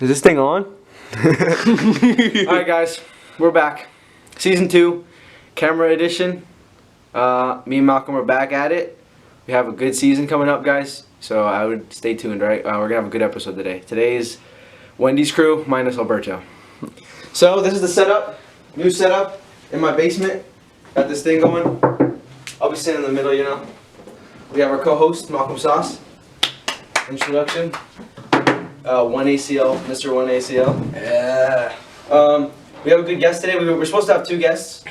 Is this thing on? Alright guys, we're back. Season 2, camera edition. Me and Malcolm are back at it. We have a good season coming up, guys. So I would stay tuned, right? We're going to have a good episode today. Today is Wendy's crew minus Alberto. So this is the setup. New setup in my basement. Got this thing going. I'll be sitting in the middle, you know. We have our co-host, Malcolm Sauce. Introduction. 1ACL, Mr. 1ACL. Yeah. We have a good guest today. We're supposed to have 2 guests.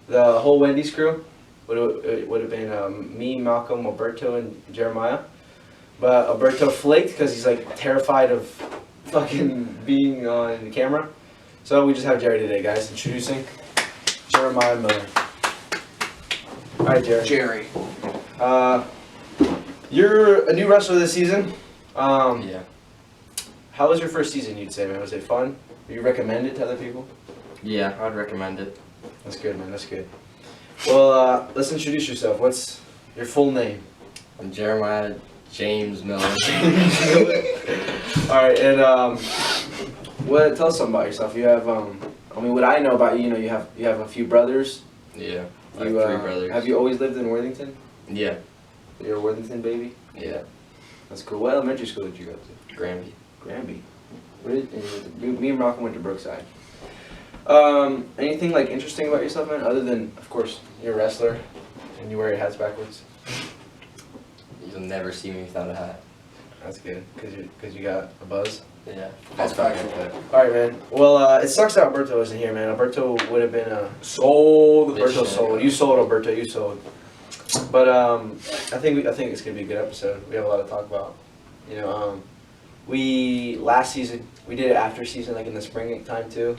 The whole Wendy's crew would have been me, Malcolm, Alberto, and Jeremiah. But Alberto flaked because he's like terrified of fucking being on the camera. So we just have Jerry today, guys. Introducing Jeremiah Miller. All right, Jerry. Jerry. You're a new wrestler this season. Yeah. How was your first season, you'd say, man? Was it fun? Would you recommend it to other people? Yeah, I'd recommend it. That's good, man. That's good. Well, let's introduce yourself. What's your full name? I'm Jeremiah James Miller. All right, and tell us something about yourself. You have, what I know about you, you have a few brothers. Yeah, I have 3 brothers. Have you always lived in Worthington? Yeah. You're a Worthington baby? Yeah. That's cool. What elementary school did you go to? Granby. Granby. Me and Malcolm went to Brookside. Anything like interesting about yourself, man? Other than, of course, you're a wrestler and you wear your hats backwards. You'll never see me without a hat. That's good, cause you got a buzz. Yeah. That's factual. All right, man. Well, it sucks that Alberto isn't here, man. Alberto would have been sold. Alberto sold. You sold, Alberto. You sold. But I think it's gonna be a good episode. We have a lot to talk about. You know, we last season we did it after season, like in the spring time too.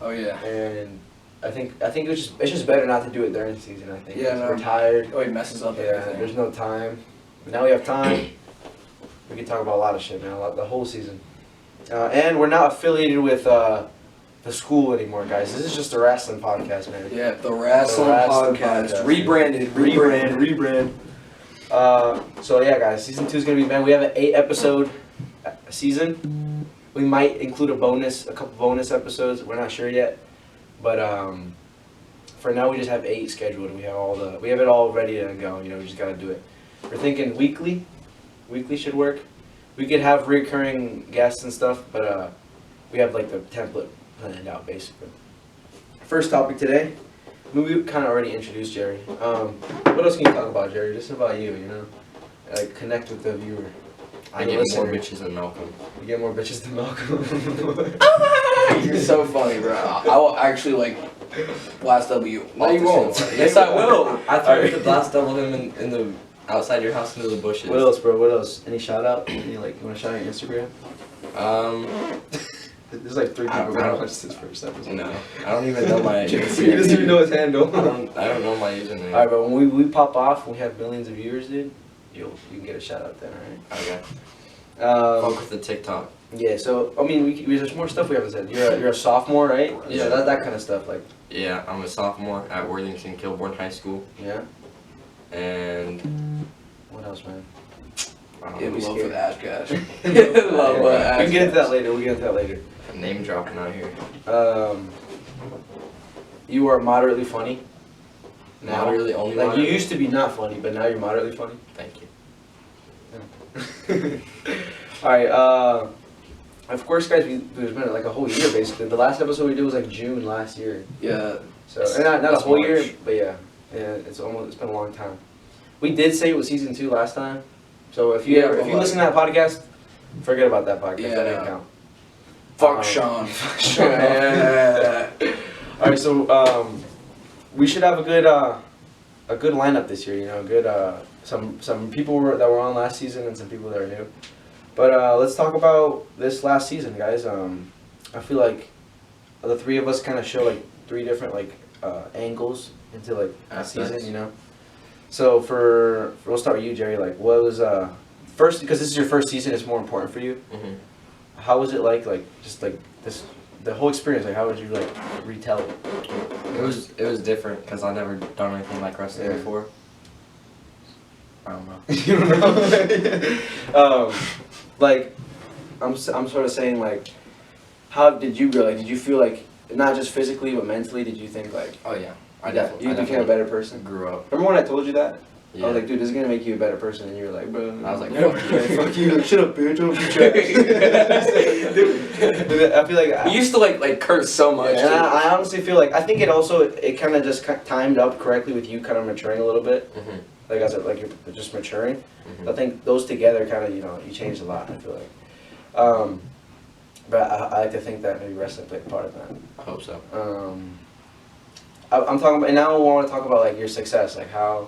Oh yeah. And I think it's just better not to do it during the season. I think. Yeah. No. We're tired. Oh, it messes up everything. There's no time. But now we have time. We can talk about a lot of shit, man. The whole season. And we're not affiliated with the school anymore, guys. This is just a Wrastlin PodKast, man. Yeah, the Wrastlin PodKast. Rebranded. Rebrand. So yeah, guys, season 2 is gonna be, man. We have an 8-episode season. We might include a couple bonus episodes. We're not sure yet, but for now we just have 8 scheduled. We have it all ready to go. You know, we just gotta do it. We're thinking weekly. Weekly should work. We could have recurring guests and stuff, but we have like the template planned out basically. First topic today. We kind of already introduced Jerry. What else can you talk about, Jerry? Just about you, you know? Like, connect with the viewer. I get more bitches than Malcolm. You get more bitches than Malcolm. You're so funny, bro. I will actually, like, blast double you. No, you won't. Yes, I will. I threatened to blast double him in the outside your house into the bushes. What else, bro? What else? Any shout out? You want to shout out your Instagram? There's like 3 people gonna watch this first episode. No, I don't even know my. He doesn't even know his handle. I don't know my username. Alright, but when we pop off, we have millions of viewers, dude. You can get a shout out then, alright? Okay. Fuck with the TikTok. Yeah. So there's more stuff we haven't said. You're a sophomore, right? Yeah. That kind of stuff, like. Yeah, I'm a sophomore at Worthington Kilbourne High School. Yeah. And what else, man? Yeah, we love for the ass cash. We can get into that later. Name dropping out here. You are moderately funny. Now, Moderately only. like moderately? you used to be not funny, but now you're moderately funny. Thank you. All right. Of course, guys, there's been like a whole year basically. The last episode we did was like June last year. Yeah. So and not a whole March. year, but yeah, it's been a long time. We did say it was season 2 last time. So if you listen to that podcast, forget about that podcast. Yeah. That didn't count. Fuck Sean. Sean. Yeah. All right, so we should have a good lineup this year. You know, good some people that were on last season and some people that are new. But let's talk about this last season, guys. I feel like the 3 of us kind of show like 3 different like angles into like a season. You know. So we'll start with you, Jerry. Like, what was first, because this is your first season, it's more important for you. Mm-hmm. How was it like just like this, the whole experience? Like, how would you like retell it? It was different because I've never done anything like wrestling before. I don't know. You don't know? Like, I'm sort of saying like How did you grow? Like, did you feel like not just physically but mentally? Did you think like? Oh yeah, You became a better person. grew up. Remember when I told you that? Yeah. I was like, dude, this is gonna make you a better person, and you were like, bro. I was like, fuck you, shut up, bitch, don't be trash. Dude, I feel like You used to like curse so much. and I honestly feel like I think it kind of just timed up correctly with you kind of maturing a little bit, like you're just maturing. I think those together kind of you changed a lot. I feel like, but I like to think that maybe wrestling played a part of that. I hope so. I'm talking about, and now I want to talk about like your success, like how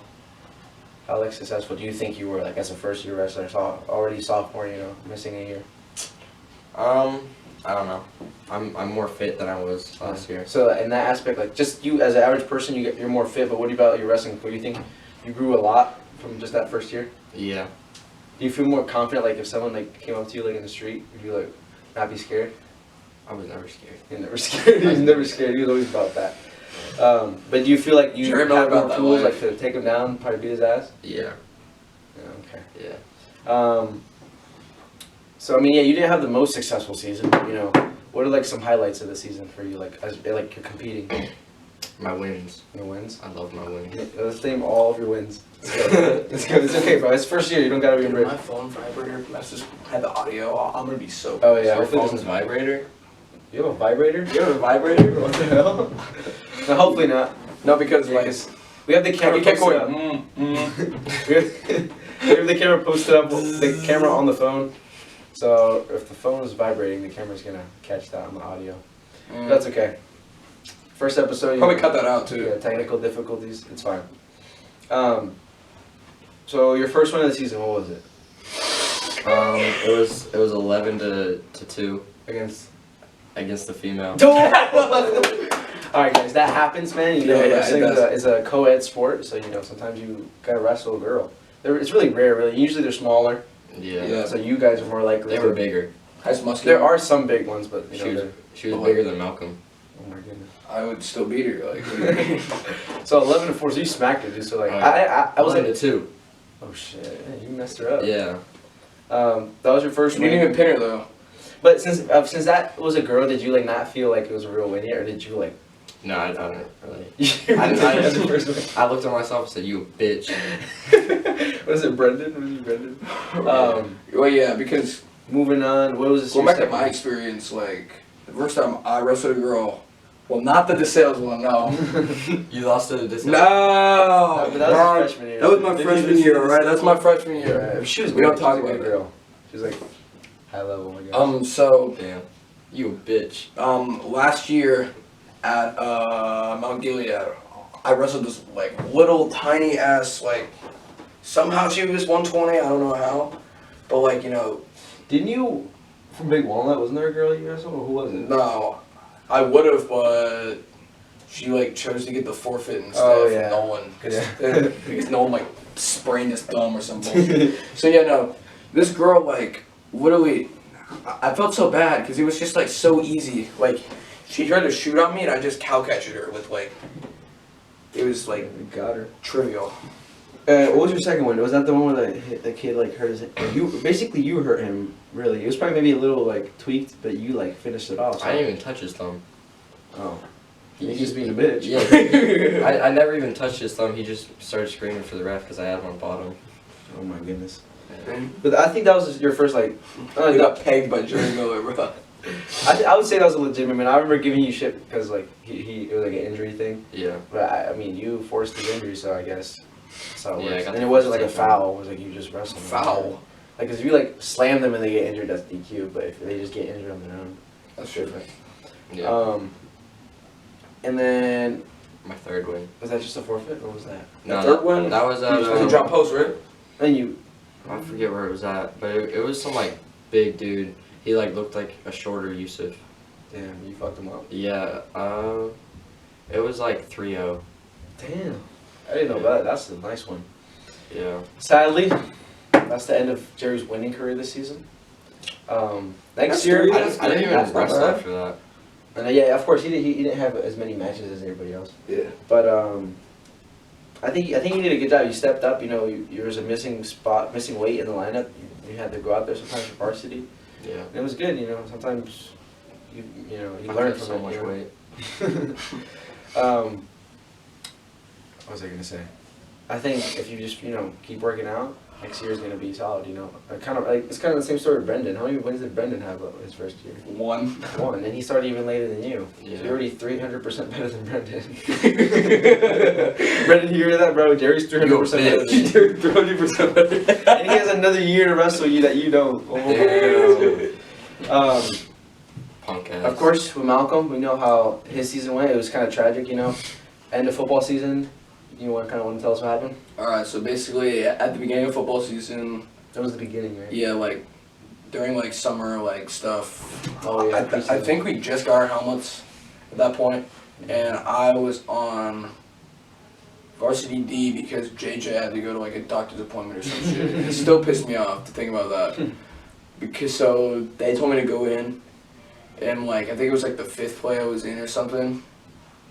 like successful do you think you were like as a first year wrestler, already sophomore, missing a year. I don't know. I'm more fit than I was last year. So in that aspect, like just you as an average person, you're more fit. But what about your wrestling? What do you think? You grew a lot from just that first year. Yeah. Do you feel more confident? Like if someone like came up to you like in the street, would you like not be scared? I was never scared. You're never scared. He was never scared. He was always about that. But do you feel like you have more tools like to take him down, probably beat his ass? Yeah. Yeah, okay. Yeah. So I mean, yeah, you didn't have the most successful season. But, what are like some highlights of the season for you? Like as like you're competing. My wins. Your wins. I love my wins. Yeah, let's name all of your wins. It's good. It's okay, bro. It's first year. You don't gotta be My rich. phone vibrator messes had the audio. I'm gonna be so. Oh yeah. Your phone's vibrator? You have a vibrator? You have a vibrator? What the hell? No, hopefully not. No, because Yeah, like 'cause we have the camera. you kept posted going. up. We have the camera posted up. The camera on the phone. So if the phone is vibrating, the camera's gonna catch that on the audio. That's okay. First episode. Probably cut that out too. Yeah, technical difficulties. It's fine. So your first one of the season, what was it? It was 11 to 2 Against the female. All right, guys, that happens, man. Yeah, Wrestling it does. is a co-ed sport, so sometimes you gotta wrestle a girl. It's really rare, really. Usually they're smaller. Yeah. Yeah. So you guys are more likely. They were bigger. Has muscular. There are some big ones, but She was bigger than Malcolm. Oh my goodness. I would still beat her. Like. What do you mean? So 11 to 4, so you smacked her, dude. So like, Oh, I was 11 like, to 2. oh shit, yeah, you messed her up. Yeah. That was your first You win. didn't even pin her though. But since that was a girl, did you like not feel like it was a real win yet, or did you like? No, I don't really. As a first win. I looked at myself and said, "You a bitch." Was it Brendan? Was it Brendan? Well, yeah, because Moving on. What was this? going back to my experience, like the first time I wrestled a girl, well, not the DeSales one, no. You lost to this. No, But that was your freshman year. That was my freshman year, alright? That's my freshman year. Yeah, she was. We good. don't talk She was a about good that. girl. She was like high level, I guess. So Damn. You a bitch. last year at Mount Gilead, I wrestled this like little tiny ass like. Somehow she was 120. I don't know how, but like Didn't you from Big Walnut? Wasn't there a girl you wrestled, or who was it? no, I would have, but she like chose to get the forfeit instead Oh, from yeah. Nolan Yeah. because Nolan like sprained his thumb or something. So yeah, no, this girl like literally, I felt so bad because it was just like so easy. Like she tried to shoot on me and I just cow catched her with like, it was like You got her. trivial. What was your second one? Was that the one where the kid like hurt his? You hurt him really. It was probably maybe a little like tweaked, but you like finished it off. So. I didn't even touch his thumb. Oh. He's just being a bitch. Yeah. I never even touched his thumb. He just started screaming for the ref because I had him on bottom. Oh my goodness. Yeah. But I think that was your first like. I got pegged by Jerry Miller, bro. I would say that was a legitimate. Man, I remember giving you shit because like it was like an injury thing. Yeah. But I mean, you forced his injury, so I guess that's how it Yeah, I works. got And the it wasn't like first a take. foul. It was like you just wrestled. them. Foul. Like, cause if you like slam them and they get injured, that's DQ. But if they just get injured on their own, That's true. different. Yeah. And then My third win. was that just a forfeit? What was that? No, third one? That was at. It was a drop post, right? And you. I forget where it was at, but it was some like big dude. He like looked like a shorter Yusuf. Damn, you fucked them up. Yeah. It was like 3-0. Damn. I didn't know about that. That's a nice one. Yeah. Sadly, that's the end of Jerry's winning career this season. Next That's year, three. I didn't even That's not wrestle bad. after that. and yeah, of course he didn't have as many matches as everybody else. Yeah. But I think you did a good job. You stepped up. You was a missing weight in the lineup. You had to go out there sometimes for varsity. Yeah. And it was good. Sometimes you learn from so it. much you know? weight. What was I gonna say? I think if you just keep working out, next year's gonna be solid. It's kind of the same story with Brendan. How many wins did Brendan have his first year? One, and he started even later than you. Yeah. So you're already 300% better than Brendan. Brendan, you hear that, bro? Jerry's 300% better than you. 300% better. And he has another year to wrestle you that you don't. Punk ass. Of course, with Malcolm, we know how his season went. It was kind of tragic, End of football season. You want to tell us what happened? Alright, so basically at the beginning of football season, That was the beginning, right? yeah, like during like summer like stuff. Oh yeah. I think we just got our helmets at that point, and I was on varsity D because JJ had to go to like a doctor's appointment or some shit. It still pissed me off to think about that. Because so they told me to go in, and like I think it was like the 5th play I was in or something.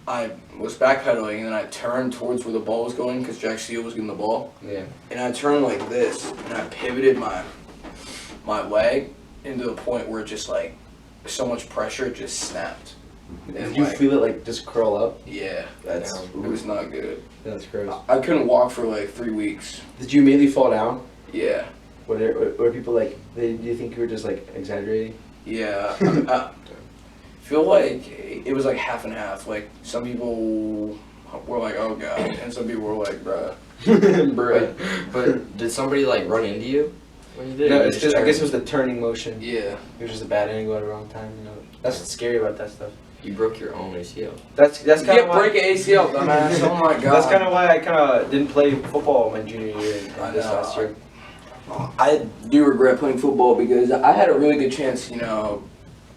I was backpedaling and then I turned towards where the ball was going because Jack Steele was getting the ball. Yeah. And I turned like this and I pivoted my leg into the point where it just like so much pressure it just snapped. Did you feel it like just curl up? Yeah, That's it was not good. That's gross. I couldn't walk for like 3 weeks. Did you immediately fall down? Yeah. Were people like? Do you think you were just like exaggerating? Yeah. I feel like it was like half and half. Like some people were like, "Oh God," and some people were like, "Bruh." But did somebody like run into you when you did? No, Or you it's just just I guess it turned? was the turning motion. Yeah. It was just a bad angle at the wrong time. That's what's scary about that stuff. You broke your own ACL. That's kind Can't of why. break an ACL, dumbass. Oh my God. That's kind of why I kind of didn't play football my junior year and this last year. I do regret playing football because I had a really good chance,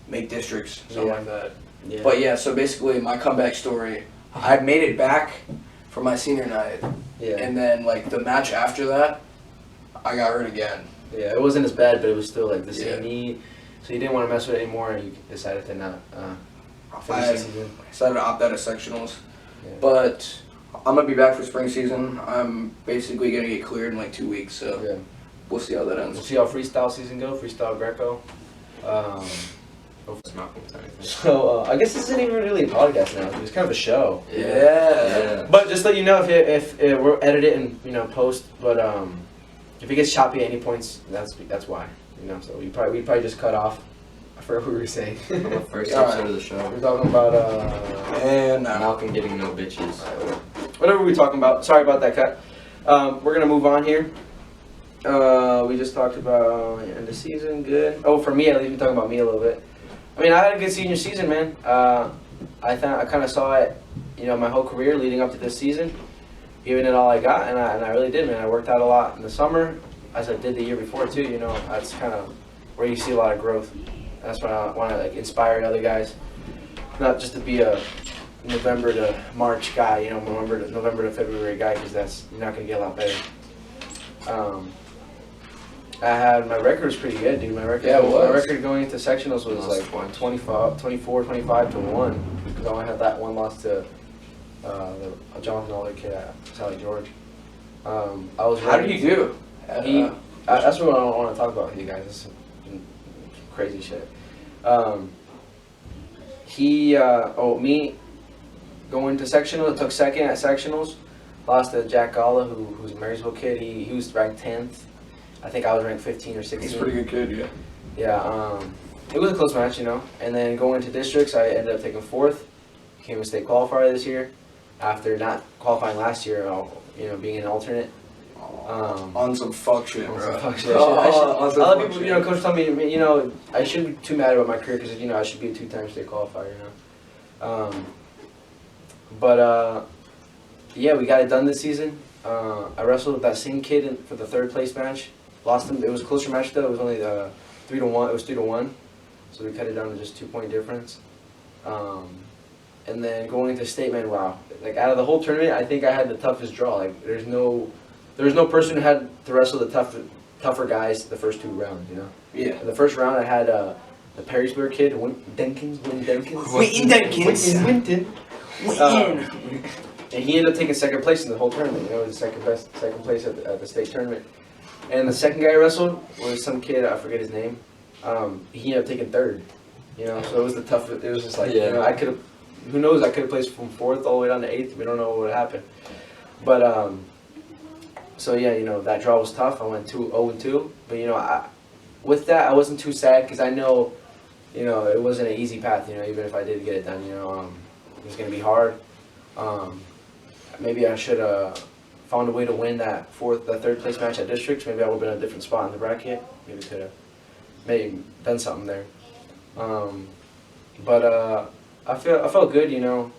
make districts, something like that. Yeah. But yeah, so basically my comeback story, I made it back for my senior night, Yeah. and then like the match after that, I got hurt again. Yeah, it wasn't as bad, but it was still like the Yeah. same knee. So you didn't want to mess with it anymore, and you decided to not finish I the season. decided to opt out of sectionals, Yeah. but I'm gonna be back for spring season. I'm basically gonna get cleared in like 2 weeks, so Yeah. we'll see how that We'll ends. see how freestyle season go. Freestyle Greco. It's not gonna tell anything. So I guess this isn't even really a podcast now. It's kind of a show. Yeah. But just let you know if we'll edit it and post. But if it gets choppy at any points, that's why. So we probably just cut off. I forgot what we were saying. On the first Alright. episode of the show. We're talking about And Malcolm getting no bitches. whatever we're talking about. Sorry about that cut. We're gonna move on here. We just talked about end of season. Good. Oh, for me at least, we talking about me a little bit. I mean, I had a good senior season, man. I kind of saw it, my whole career leading up to this season, giving it all I got, and I really did, man. I worked out a lot in the summer, as I did the year before too. That's kind of where you see a lot of growth. That's when I want to inspire other guys, not just to be a November to March guy, November to February guy, because you're not gonna get a lot better. My record was pretty good, dude. My record, Yeah, it was. My record going into sectionals was like 25 to 1, because I only had that one loss to Jonathan Aller kid at Sally George. I was. how did you do? That's what I want to talk about with you guys. This is some crazy shit. Me going to sectionals. I took second at sectionals. Lost to Jack Galla, who's a Marysville kid. He was ranked 10th. I think I was ranked 15 or 16. He's a pretty good kid, yeah. Yeah, it was a close match, And then going to districts, I ended up taking 4th. Became a state qualifier this year. After not qualifying last year, being an alternate. On some fuck shit, On bro. some fuck shit. On some A lot of fuck people, shit. coach told me, I shouldn't be too mad about my career because, I should be a 2-time state qualifier, Yeah, we got it done this season. I wrestled with that same kid for the 3rd place match. Lost him. It was a closer match though. It was only 3-1. It was 3-1, so we cut it down to just 2-point difference. And then going into state, man, wow! Like out of the whole tournament, I think I had the toughest draw. Like there was no person who had to wrestle the tougher guys the first 2 rounds. Yeah. In the first round, I had the Perrysburg kid, Wynn Denkins. And he ended up taking 2nd place in the whole tournament. He was the second place at the state tournament. And the second guy I wrestled was some kid, I forget his name. He ended up taking 3rd. You know, so it was the tough. It was just like, Yeah. you know, I could have. Who knows? I could have placed from 4th all the way down to 8th. We don't know what would happen. But so yeah, you know, that draw was tough. I went 0-2. But you know, with that, I wasn't too sad because I know, you know, it wasn't an easy path. You know, even if I did get it done, you know, it was gonna be hard. Maybe I should have found a way to win that 3rd place match at districts. Maybe I would have been in a different spot in the bracket. Maybe could have done something there. But I felt good, you know.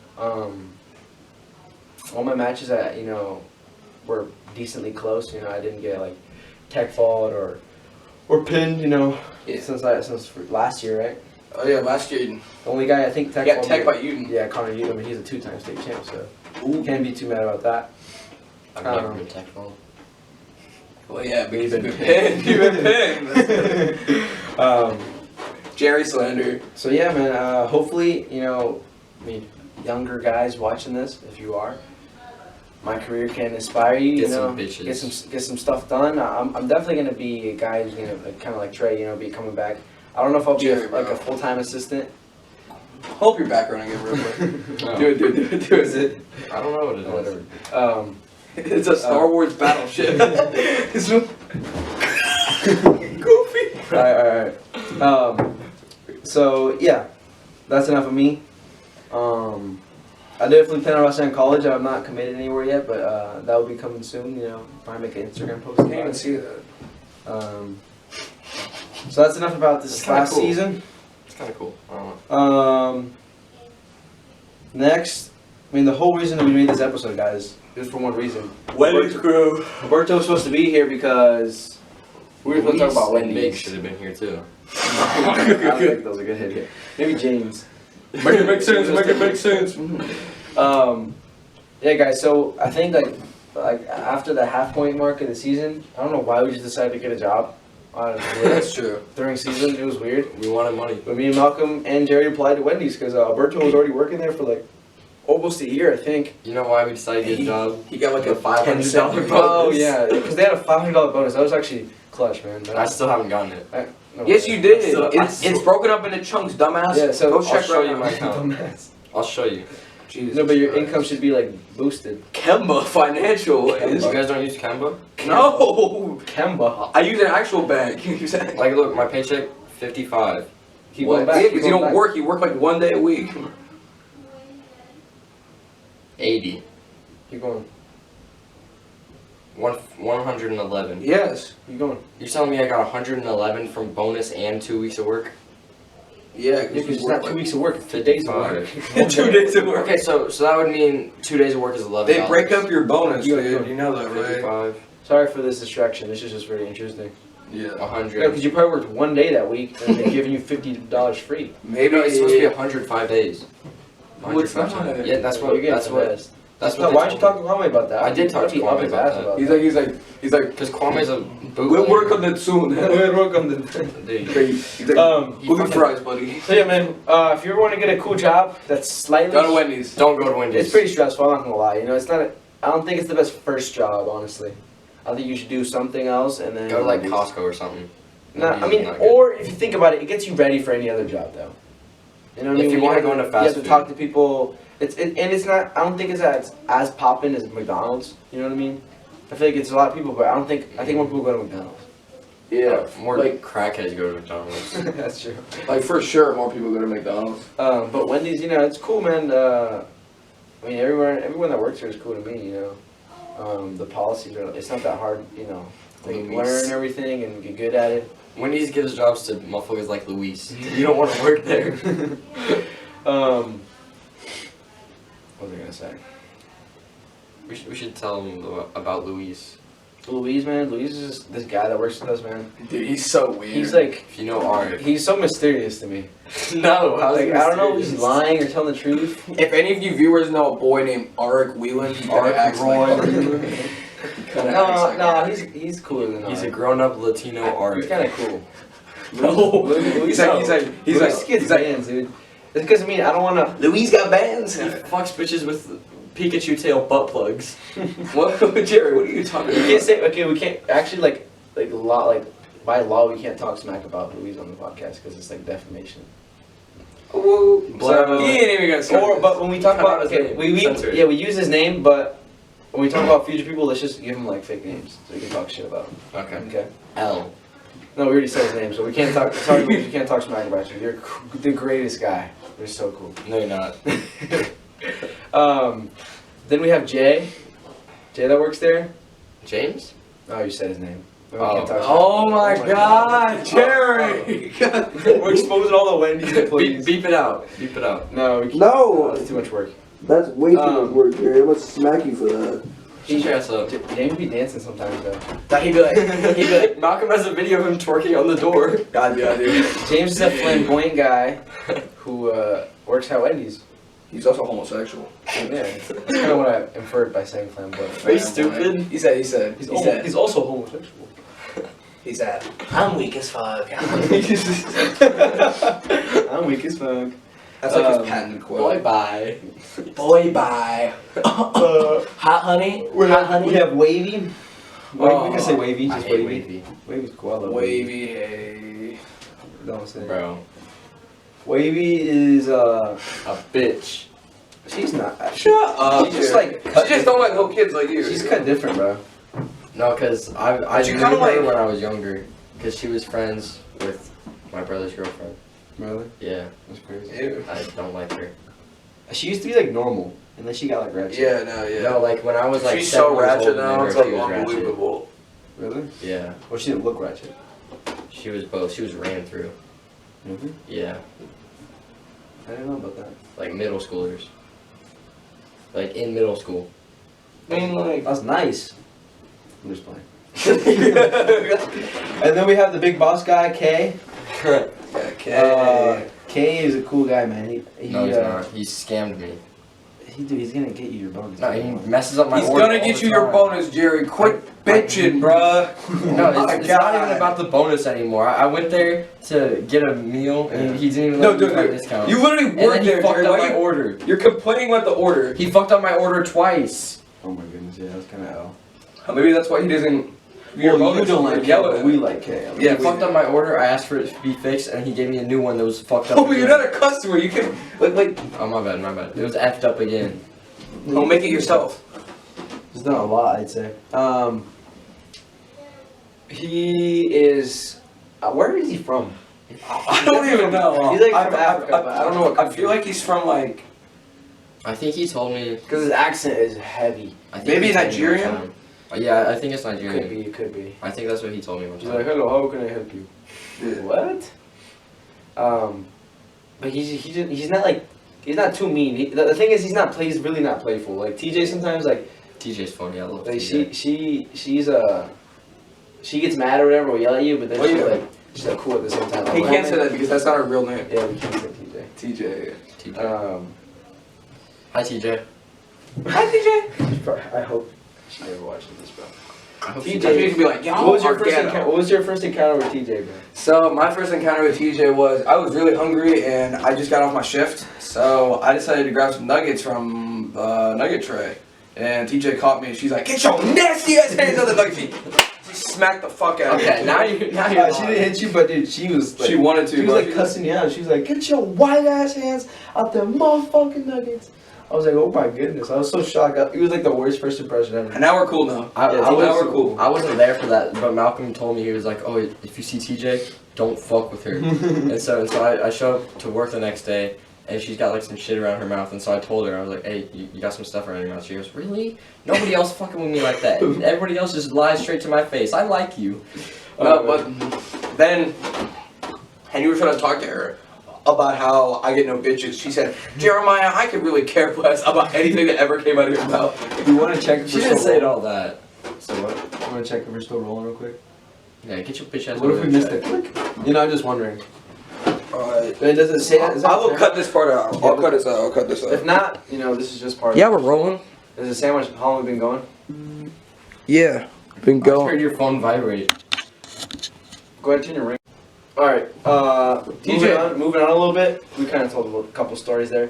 All my matches, you know, were decently close. You know, I didn't get like tech fault or pinned. You know, since last year, right? Oh yeah, last year. The only guy I think tech. Yeah, tech by Uden. Yeah, Connor Uden. I mean, he's a 2-time state champ, so can't be too mad about that. I've never been technical. Well, yeah, but You've you've been been pinned. You've been pinned. Jerry slander. So yeah, man. Hopefully, you know, I mean, younger guys watching this, if you are, my career can inspire you. Get You know, some bitches. get some stuff done. I'm definitely gonna be a guy who's gonna kind of like Trey. You know, be coming back. I don't know if I'll be Jerry, like bro. a full-time assistant. Hope your background again real quick. No. Do it. Is it? I don't know what it is. Whatever. It's a Star Wars battleship. It's goofy. All right. So yeah, that's enough of me. I definitely plan on wrestling in college. I'm not committed anywhere yet, but that will be coming soon. You know, probably make an Instagram post. I can't even see that. So that's enough about this It's kinda last cool. season. It's kind of cool. I don't know. Next, I mean, the whole reason that we made this episode, guys, is for one reason. Wendy's crew. Roberto was supposed to be here because we were supposed to talk about Luis and Mig Wendy's. should have been here too. I think that was a good hit here. Maybe James. Make it make sense. Make it make sense. Yeah, guys. So I think like after the half point mark of the season, I don't know why we just decided to get a job. That's true. During season, it was weird. We wanted money. But me and Malcolm and Jerry applied to Wendy's because Alberto was already working there for like almost a year, I think. You know why we decided to get a job? He got like a $500 bonus. Oh yeah, because they had a $500 bonus. That was actually clutch, man. I still haven't gotten it. No, Yes, you did. So- It's broken up into chunks, dumbass. Yeah, so go I'll check show right you now. my account. Dumbass. I'll show you. Jesus No, but your Christ. income should be like boosted. Kemba Financial is You guys don't use Canva? no. Kemba. I use an actual bank. Like, look, my paycheck, 55. Keep What? going back. Yeah, keep because you going don't back. work. You work like 1 day a week. 80. Keep going. 111. Yes. Keep going. You're telling me I got 111 from bonus and 2 weeks of work? Yeah, Yeah, because it's not 2 weeks of work. It's 2 days of work. 2 days of work. Okay, so that would mean 2 days of work is 11. They break up your bonus, You- dude. You know that, right? 55, Sorry for this distraction. This is just very interesting. Yeah. 100. Yeah, because you probably worked 1 day that week and they're giving you $50 free. Maybe No, it's supposed to be 105 days. Well, it's 105 not. times. Yeah, that's what. You're getting That's what. finessed. That's Why what. don't you talk to Kwame about that? I did talk I'd to be Kwame up his about ass that. He's like. Because Kwame's a bootleg. We'll work on that soon. We'll work on the. Dude, He's like, he cooking fucking- fries, buddy. So yeah, man. If you ever want to get a cool job that's slightly, Go to Wendy's. don't go to Wendy's. it's pretty stressful. I'm not gonna lie. You know, it's not. I don't think it's the best first job, honestly. I think you should do something else and then Go to like Wendy's. Costco or something. No, I Wendy's mean, is not good. or if you think about it, it gets you ready for any other job, though. You know what I If mean? you wanna have go into you fast have to food. talk to people. And it's not. I don't think it's as poppin' as McDonald's. You know what I mean? I feel like it's a lot of people, but I don't think. I think more people go to McDonald's. Yeah. More Like, crackheads go to McDonald's. That's true. like for sure, more people go to McDonald's. But Wendy's, you know, it's cool, man. I mean, everyone that works here is cool to me. You know, the policies are. It's not that hard. You know, they can learn everything and get good at it. Wendy's gives jobs to motherfuckers like Luis. You don't want to work there. What was I gonna say? We should tell them about Luis. Louise, man. Louise is just this guy that works with us, man. Dude, he's so weird. He's like, If you know Art. he's so mysterious to me. No, how's Like, he I don't know if he's mysterious? lying or telling the truth. If any of you viewers know a boy named Arik Whelan, he kinda acts like Arik Whelan. He kinda acts like No, Arik. he's cooler than He's a Art. grown-up Latino He's Art. kind of cool. No. Louis He's like, gets he's like, bands, dude. It's because I mean I don't want to. Louise got bands. He fucks bitches with Pikachu tail butt plugs. What, Jerry? What are you talking You about? can't say okay. We can't actually like by law we can't talk smack about Louise on the podcast because it's like defamation. So, he ain't even gonna say this. but when we talk about Censor it. we use his name, but when we talk about future people, let's just give him like fake names so we can talk shit about him. Okay. Okay. L. No, we already said his name, so we can't talk. Sorry, we can't talk smack about you. You're the greatest guy. You're so cool. No, you're not. Then we have Jay. Jay that works there. James? Oh, you said his name. We Oh. can't talk smack Oh about him. my God, Jerry! We're exposing all the Wendy's employees. Beep it out. Beep it out. No, we can't. No! That's too much work. That's way too much work, Jerry. I'm gonna smack you for that. Shut your ass up. James would be dancing sometimes though. He'd be like, Malcolm has a video of him twerking on the door. God, yeah, dude. James is a flamboyant guy who works at Wendy's. He's also homosexual. Yeah, that's kind of what I inferred by saying flamboyant. Are you stupid? He said. He's also homosexual. He said. I'm weak as fuck. I'm weak as fuck. That's like his patented quote. Boy, bye. Boy, bye. Hot honey. Hot honey. We have Wavy. We can say Wavy. I Just hate Wavy. wavy. Wavy's cool. I love Wavy, hey. Don't say. Bro. Wavy is A bitch. she's not. Shut up. She's just dude. like cut. She just don't like little kids like you. She's cut different, bro. No, because I you knew kinda her like- when I was younger. Because she was friends with my brother's girlfriend. Really? Yeah. That's crazy. Ew. I don't like her. She used to be like normal, and then she got like ratchet. Yeah, no, yeah. No, like when I was like She's 7 so years ratchet old, now, I it's knew like her, she was ratchet. unbelievable. Really? Yeah. Well, she didn't look ratchet. She was both. She was ran through. Mm-hmm. Yeah. I didn't know about that. Like middle schoolers. Like in middle school. I mean, like. That's nice. I'm just playing. And then we have the big boss guy, Kay. Okay. Kay is a cool guy, man. He No, he's not. He scammed me. He's gonna get you your bonus. No, he messes up my He's order gonna all get the you your time. bonus, Jerry. Quit bitching, bruh. No, Oh my it's not God. even about the bonus anymore. I went there to get a meal and he didn't even No, let me dude, use my dude. discount. You literally and then worked he there, fucked Jerry. up Why my you? order. You're complaining about the order. He fucked up my order twice. Oh my goodness, yeah, that's kind of hell. Maybe that's why he doesn't. Your Well, you bonus, don't like Kay, yell but at we him. like Kay. Yeah, He fucked up my order. I asked for it to be fixed and he gave me a new one that was fucked up. Oh, but you're again. not a customer. You can like. Oh, my bad, my bad. It was effed up again. Don't make it yourself. There's not a lot, I'd say. He is. Where is he from? I don't even know. He's like from Africa, but I don't know what I feel like he's from like. I think he told me. Because his accent is heavy. I think Maybe he told me one Nigerian? time. Yeah, I think it's Could Nigerian. be, could be. I think that's what he told me one He's like, time. hello, how can I help you? Yeah. What? But he's not like he's not too mean. The thing is he's really not playful. Like TJ sometimes like TJ's funny. I love like TJ. she gets mad or whatever, will yell at you, but then Oh, she's yeah. she's like cool at the same time. He I'm can't like, say that because that's not her real name. Yeah, we can't say TJ. TJ. TJ. Hi, TJ. Hi, TJ. I hope she never watches this, bro. I hope TJ. TJ can be like, yo, What was your first Argano. what was your first encounter with TJ, bro? So my first encounter with TJ was I was really hungry and I just got off my shift, so I decided to grab some nuggets from the nugget tray. And TJ caught me and she's like, get your nasty ass hands on the nuggets. She smacked the fuck out of me. Okay, now you're She lying. didn't hit you, but dude, she was like, She wanted to. she was bro. like cussing you out. She was like, get your white ass hands out there motherfucking nuggets. I was like, oh my goodness. I was so shocked. It was like the worst first impression ever. And now we're cool now. I, Yeah, I, TJ was, now we're cool. I wasn't there for that, but Malcolm told me, he was like, oh, if you see TJ, don't fuck with her. and so I show up to work the next day, and she's got like some shit around her mouth, and so I told her, I was like, hey, you got some stuff around your mouth. She goes, really? Nobody else fucking with me like that. Everybody else just lies straight to my face. I like you. No, but then, and you were trying to talk to her about how I get no bitches. She said, Jeremiah, I could really care less about anything that ever came out of your mouth. You want to check if She we're didn't still say rolling? all that. So what? You want to check if we're still rolling real quick? Yeah, get your bitch ass What if over we there. missed a click? You know, I'm just wondering. Alright. Does it say that? Is that I will fair? cut this part out. I'll cut this out. I'll cut this If out. not, you know, this is just part Yeah, of we're rolling. it. Does it say how long we've been going? Yeah. Been I heard your phone vibrate. Go ahead, turn your ring. Alright, TJ. moving on a little bit. We kind of told a couple stories there.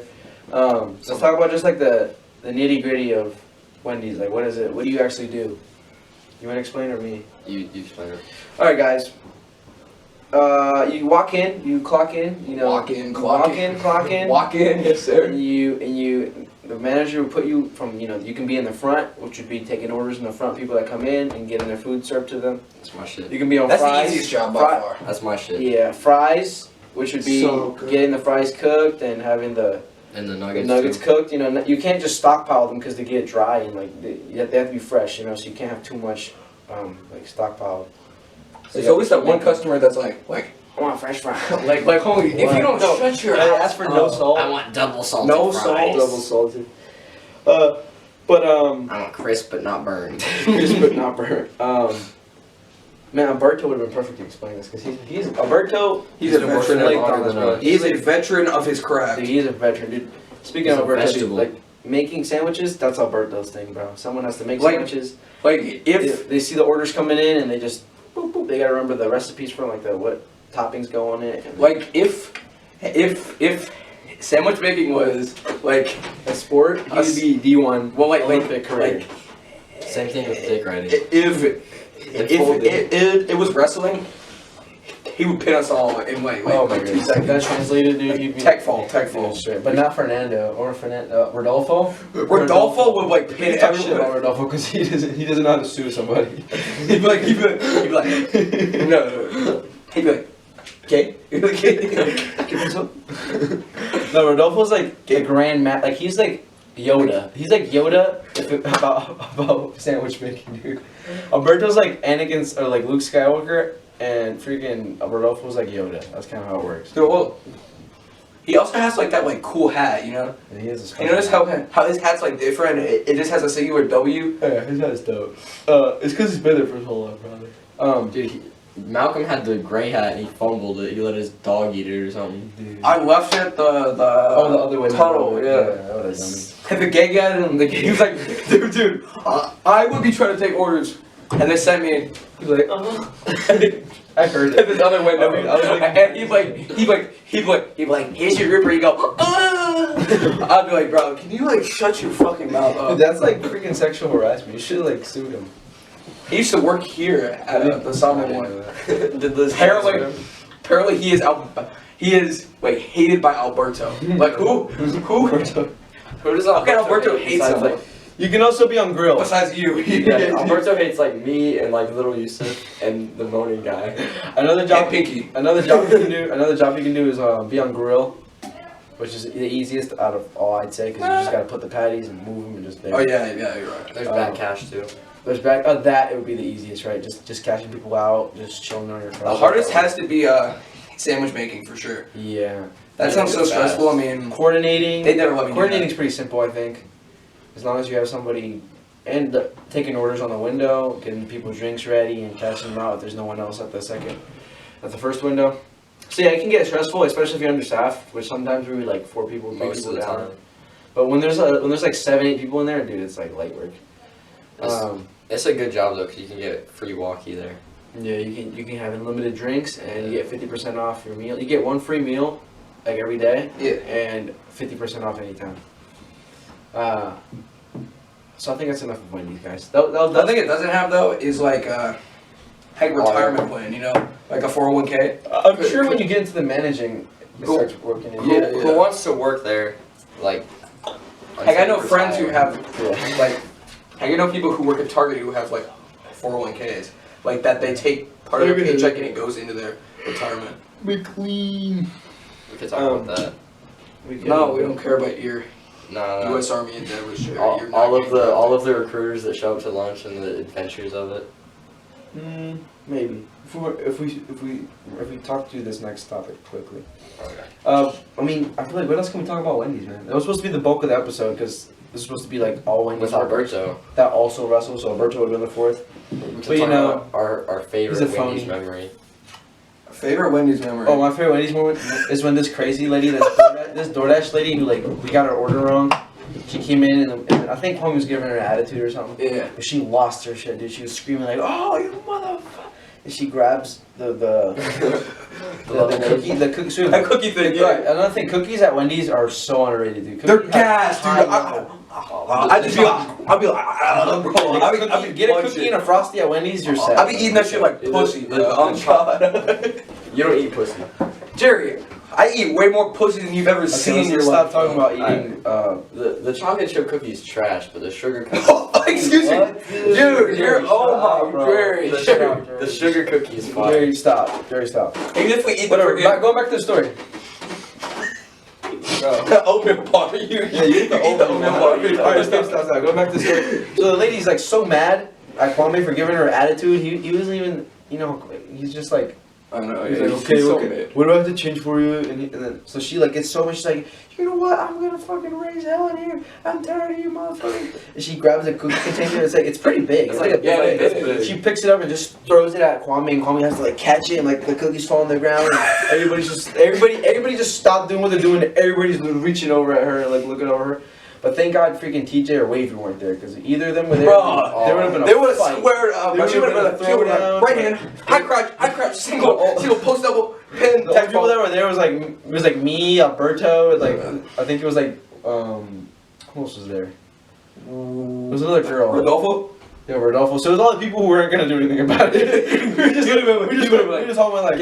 Let's talk about just like the nitty gritty of Wendy's. Like, what is it? What do you actually do? You want to explain or me? You explain it. Alright, guys. You walk in, you clock in, you know. Walk in, clock in. clock in. Walk in, yes sir. And the manager will put you from, you know, you can be in the front, which would be taking orders in the front, people that come in and getting their food served to them. That's my shit. You can be on That's fries. the easiest job by far. That's my shit. Yeah, fries, which would be So good. getting the fries cooked and having the And the the nuggets. nuggets too. cooked. You know, you can't just stockpile them because they get dry and like they have to be fresh. You know, so you can't have too much like stockpiled. So There's always that one customer that's like, I want fresh fries. like, homie, if you don't shut your I ass asked for no up. salt. I want double salted No fries. salt. Double salted. But I want crisp but not burned. just but not burnt. Man, Alberto would have been perfect to explain this because he's Alberto. He's a veteran flaked longer on this, than bro. us. He's a veteran of his craft. Dude, he's a veteran, dude. Speaking He's of a Alberto, dude, vegetable. like making sandwiches, that's Alberto's thing, bro. Someone has to make Like, sandwiches. Like, If if they see the orders coming in and they just boop, boop, they gotta remember the recipes for like what toppings go on it. And if sandwich making was like a sport, Us- you'd be D1 well, like Olympic career. Same thing with dick riding. if it was wrestling, he would pin us all in like oh my 2 god, seconds. that translated, dude. He'd be Tech fall. Yeah, straight. But not Fernando or Rodolfo. Rodolfo would like He pin talk shit about everyone. Rodolfo because he doesn't know how to sue somebody. He'd be like, no. He'd be like, okay. No, Rodolfo's like the grand like he's like Yoda. He's like Yoda about sandwich making, dude. Alberto's like Anakin's or like Luke Skywalker, and freaking Rodolfo's like Yoda. That's kind of how it works. Dude, well, he also has like that like cool hat, you know. And he is a You special notice how his hat's like different? It just has a singular W. Yeah, his hat's dope. It's because he's been there for his whole life, probably. Dude, Malcolm had the gray hat and he fumbled it. He let his dog eat it or something. Dude. I left it the other way. tunnel, yeah. that would've done me. And the gay guy and the gay, he was like, dude, I would be trying to take orders, and they sent me. He's like, I heard And it. this other window, I was like- and he'd be like, here's your ripper. You go, I'd be like, bro, can you like shut your fucking mouth up? Dude, that's like freaking sexual harassment. You should like sue him. He used to work here at the Salmon one. Did this Apparently he is like hated by Alberto. Like who? Who does Alberto hate besides, someone? like, You can also be on grill. Besides you. yeah, Alberto hates like me and like little Yusuf and the moaning guy. Another job. And Pinky. Another job you can do. Another job you can do is be on grill, which is the easiest out of all, I'd say, because you just gotta put the patties and move them and just there. Oh yeah, you're right. There's bad cash too. There's back. That it would be the easiest, right? Just cashing people out, just chilling on your phone. The hardest has to be sandwich making for sure. Yeah. That sounds so it's fast. stressful. I mean, Coordinating. they never let me do Coordinating's that. pretty simple, I think. As long as you have somebody and taking orders on the window, getting people's drinks ready, and cashing them out if there's no one else at the first window. So yeah, it can get stressful, especially if you're understaffed, which sometimes we're like 4 people, 3 Most people of the down. time. But when there's like 7, 8 people in there, dude, it's like light work. It's a good job though, because you can get free walkie there. Yeah, you can have unlimited drinks and you get 50% off your meal. You get 1 free meal like every day. Yeah. And 50% off anytime. So I think that's enough of Wendy's, guys. The thing it doesn't have though is like a retirement plan. You know, like a 401k. I'm sure when you get into the managing, it Cool. starts working. In Yeah. Who wants to work there? Like, Like I know friends who retire? have like I know people who work at Target who have like 401ks, like that they take part of their paycheck and it goes into their retirement. Be clean. We could talk about that. No, we don't care about your No, U.S. Army endeavors. You're all not of getting the all drafted. of the recruiters that show up to lunch and the adventures of it. Maybe if we talk through this next topic quickly. Okay. I mean, I feel like what else can we talk about Wendy's, man? That was supposed to be the bulk of the episode because this is supposed to be like all Wendy's With workers. Alberto. That also wrestled, so Alberto would have been the 4th. We But could you talk know, about our favorite he's a Wendy's phony. memory. Favorite Wendy's memory. Oh, my favorite Wendy's moment is when this crazy lady, this DoorDash lady who like we got her order wrong. She came in and I think homie was giving her an attitude or something. Yeah. But she lost her shit, dude. She was screaming like, "Oh, you motherfucker!" And she grabs the cookie. So, That cookie thing. right, Yeah. another thing, cookies at Wendy's are so underrated, dude. They're Cookies gas, dude. have high level. I'd be like, Get a cookie and a Frosty at Wendy's, you're set. I'll be eating that shit like pussy, bro. On God. You don't eat pussy. Jerry, I eat way more pussy than you've ever seen in your let's life. stop talking about eating. The chocolate chip cookie is trash, but the sugar cookie. Excuse me, dude. You're Jerry. The sugar cookie is fire. Jerry, stop. Jerry, stop. Even if we eat Whatever. the Going back to the story. oatmeal bar, you eat the oatmeal bar. Alright, stop. Going back to the story. So the lady's like so mad at Kwame for giving her attitude. He wasn't even, he's just like. I know. He's like, okay. What do I have to change for you? And then so she like gets so much. She's like, you know what? I'm gonna fucking raise hell in here. I'm tired of you, motherfucker. And she grabs a cookie container. It's pretty big. It's like a big. She picks it up and just throws it at Kwame, and Kwame has to like catch it, and like the cookies fall on the ground. And everybody just stopped doing what they're doing. And everybody's reaching over at her, like looking over her. But thank God freaking TJ or Wavy weren't there, because either of them were there. Bro, there would have been a they would have fight. squared up. She would have been right hand, high crotch, single post double pin. The only people that were there was like me, Alberto, and like I think it was like who else was there? There was another girl. Rodolfo? Yeah, Rodolfo. So it was all the people who weren't gonna do anything about it. we just all went like,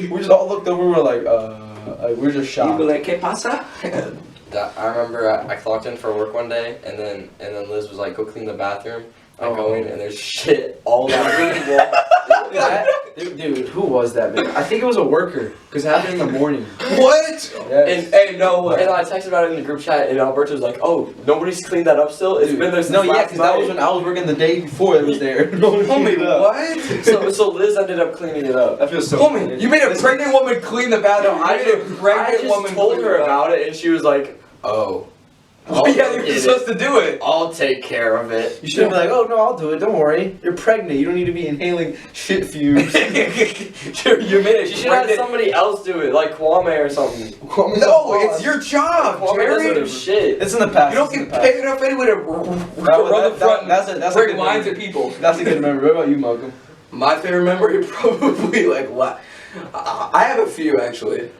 we just all looked over. We were like, we're just shocked. You be like, ¿Qué pasa? I remember I clocked in for work one day, and then Liz was like, go clean the bathroom. I go in and there's shit all over the wall. Dude, who was that, man? I think it was a worker, because it happened in the morning. What? Yes. And hey, no way. And I texted about it in the group chat, and Alberto was like, "Oh, nobody's cleaned that up still. It's been there since No, yeah, last because that night." was when I was working the day before it was there. Homie, what? So Liz ended up cleaning it up. I feel so. Homie, you made a pregnant woman clean the bathroom. I just told her about it, and she was like, "Oh, yeah, you're supposed to do it. I'll take care of it." You should be like, "Oh no, I'll do it. Don't worry. You're pregnant. You don't need to be inhaling shit fumes." You made it. She should have had somebody else do it, like Kwame or something. No, it's your job, Kwame doesn't Jerry. do shit. It's in the past. You don't get paid enough anyway to run the front that's bring lines of people. That's a good memory. What about you, Malcolm? My favorite memory probably I have a few actually.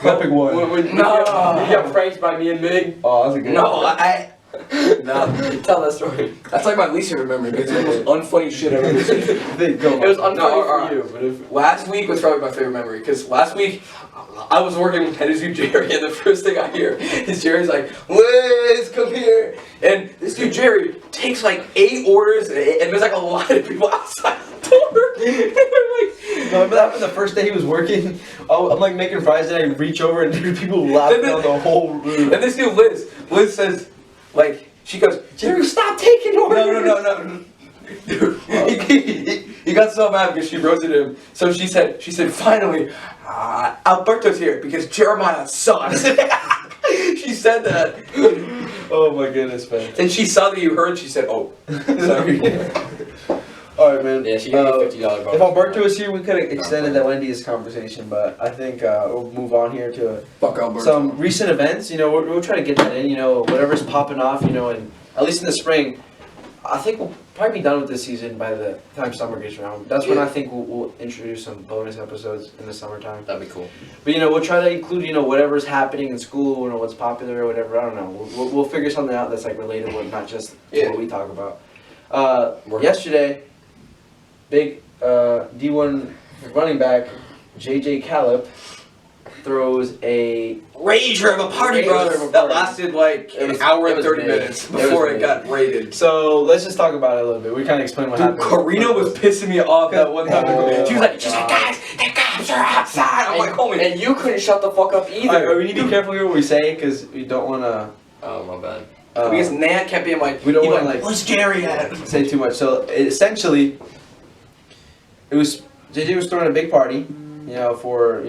Epic one. When you got pranked by me and Mig. Oh, that's a good one. No, Tell that story. that's like my least favorite memory because it's the most unfunny shit I've ever seen. It was unfunny for you, but if Last week was probably my favorite memory because last week I was working at this dude Jerry, and the first thing I hear is Jerry's like, "Liz, come here," and this dude Jerry takes like 8 orders, and there's like a lot of people outside the door. Remember that happened the first day he was working? Oh, I'm like making fries, and I reach over and there's people laughing on the whole room. And this dude Liz says, like, she goes, "Jerry, stop taking orders." No. Dude, he got so mad because she roasted him. So she said, "Finally, Alberto's here because Jeremiah sucks." She said that. Oh my goodness, man. And she saw that you heard. She said, "Oh, sorry." Alright, man. yeah, she gave me $50 bonus. If Alberto was here, we could have extended that Wendy's conversation, but I think we'll move on here to Fuck Alberto. some recent events. We'll try to get that in, whatever's popping off, and at least in the spring. I think we'll probably be done with this season by the time summer gets around. That's when I think we'll introduce some bonus episodes in the summertime. That'd be cool. But we'll try to include whatever's happening in school, what's popular or whatever. I don't know. We'll figure something out that's like relatable, not just what we talk about. Yesterday, big D1 running back JJ Calip throws a rager of a party, bro. That lasted like an hour and 30 minutes before it got raided. So let's just talk about it a little bit. We kind of explain what happened. Karina was pissing me off that one time. She was like, "Guys, the cops are outside." I'm like, "Homie," and you couldn't shut the fuck up either. Alright, we need to be careful here what we say because we don't want to. Oh my bad. Because Nat kept being like, we don't want to "Where's Jerry at?" Say too much. So essentially, JJ was throwing a big party, for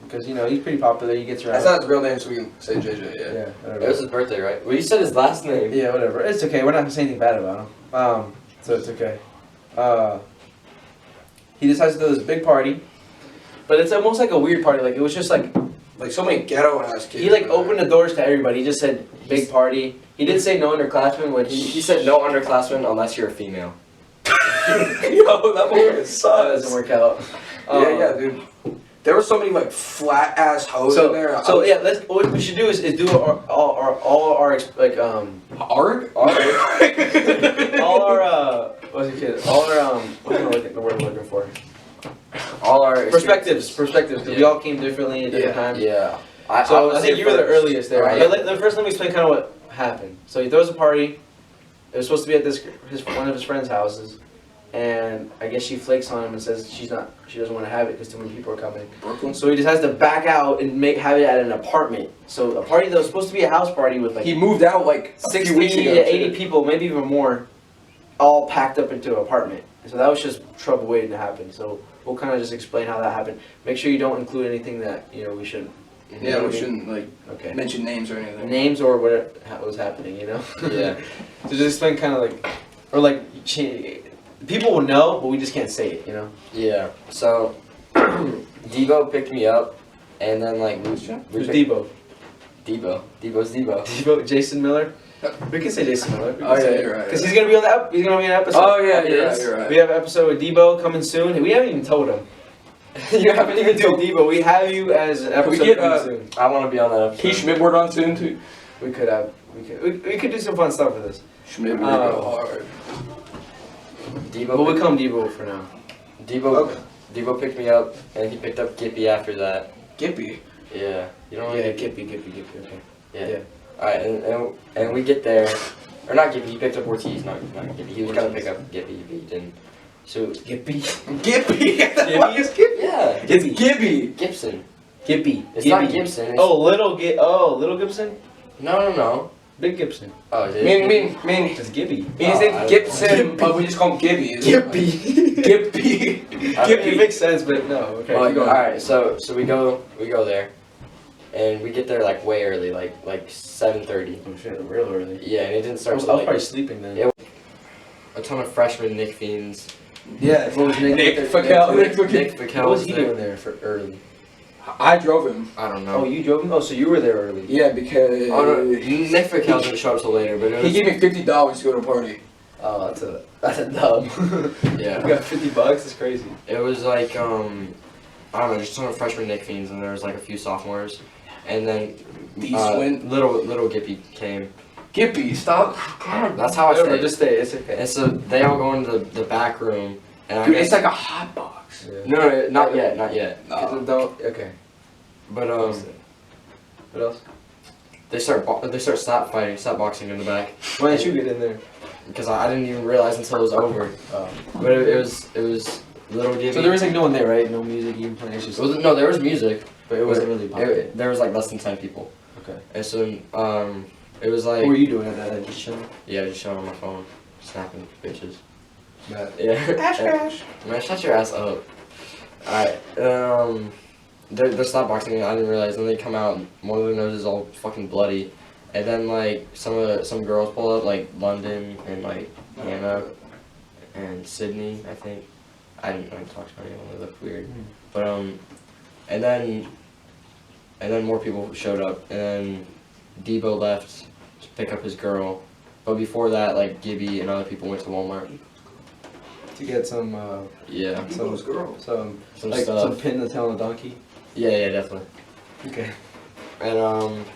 because he's pretty popular. He gets around. That's not his real name, so we can say JJ. Yeah, whatever. It was his birthday, right? Well, you said his last name. Yeah, whatever. It's okay. We're not gonna say anything bad about him. So it's okay. He decides to throw this big party, but it's almost like a weird party. Like it was just like so many ghetto ass kids. he opened the doors to everybody. He just said big party. He didn't say no underclassmen, which He said no underclassmen unless you're a female. Yo, that one sucks. that doesn't work out. Yeah, dude. There were so many like flat ass hoes in there. So yeah, what we should do is do all our like Art? all our what's it kid? All our what's the word I'm looking for? all our perspectives, because we all came differently at different times. Yeah. So I think you were the earliest there. Right. But first, let me explain kind of what happened. So he throws a party. It was supposed to be at one of his friends' houses, and I guess she flakes on him and says she doesn't want to have it because too many people are coming. Brooklyn. So he just has to back out and have it at an apartment. So a party that was supposed to be a house party with like He moved out like 60 weeks to ago. 80 people, maybe even more, all packed up into an apartment. So that was just trouble waiting to happen. So we'll kind of just explain how that happened. Make sure you don't include anything that we shouldn't. Yeah, we shouldn't Okay. mention names or anything. Names or what was happening, Yeah. So just explain kind of people will know, but we just can't say it, Yeah. So Debo picked me up, and then like Who's Debo? Debo's Debo. Debo, Jason Miller. We can say Jason Miller. Oh yeah, you're right. Because he's gonna be on he's gonna be in an episode. Oh yeah, you're right. We have an episode with Debo coming soon. We haven't even told him. You haven't even Dude, Debo, we have you as an episode we get, coming soon. I want to be on that episode. Keith Schmidward on soon too. We could do some fun stuff with this. Schmidward go hard. Debo. But we call him Debo for now. Debo picked me up, and he picked up Gippy after that. Gippy. Yeah. You don't Yeah, really Gippy, okay. Yeah. Alright, and we get there, or not Gippy. He picked up Ortiz, not Gippy. He was gonna pick up Gippy, but he didn't. So Gippy. Gippy. yeah. It's Gibby. Gibson. Gippy. It's not Gibson. It's, Little Gibson? No. Big Gibson. Oh, is it? Mean. It's Gibby. His name's Gibson, but we just call him Gibby. Gippy. Gippy. It makes sense, but no. Okay. Well, keep going. alright, so we go there, and we get there like way early, like 7:30. Oh shit, real early. Yeah, and it didn't I start was till like probably sleeping then. Yeah. A ton of freshmen Nick Fiends. Yeah. What was Nick Fakel. Nick Fakel. What was he doing there for early? I drove him. I don't Oh, know. you drove him? Oh, so you were there early. Yeah, because Oh no, Nick Fakel didn't show up till later, but it he was, gave me $50 to go to a party. Oh, that's a dub. You yeah. got $50. That's crazy. It was like I don't know, just a ton of freshman Nick Fiends, and there was like a few sophomores, and then little Gippy came. Gippy, stop. That's how I Whatever, stayed. just stay. It's okay. And so they all go into the back room, and Dude, I guess it's like a hot box. Yeah. no, not yet. No. Don't. Okay. But What else? they start slap boxing in the back, Why didn't you get in there? because I didn't even realize until it was over. But it was little Gibby. So there was like no one there, right? No music even playing. It's just. No, there was music. But it wasn't really popping. There was like less than 10 people. Okay. And so it was like, What were you doing at that? Just chilling. yeah, just showing on my phone, snapping bitches. Bad. Yeah. Ash. Man, shut your ass up. Alright, they're stop boxing, I didn't realize, and they come out, and one of their noses all fucking bloody, and then like some girls pull up, like London and like Hannah and Sydney, I think. I didn't talk to anyone, they looked weird. But and then more people showed up, and then Debo left to pick up his girl, but before that, like Gibby and other people went to Walmart. To get some. Yeah. Some girl. Some Some stuff. some pin in the tail of a donkey. Yeah, definitely. Okay. And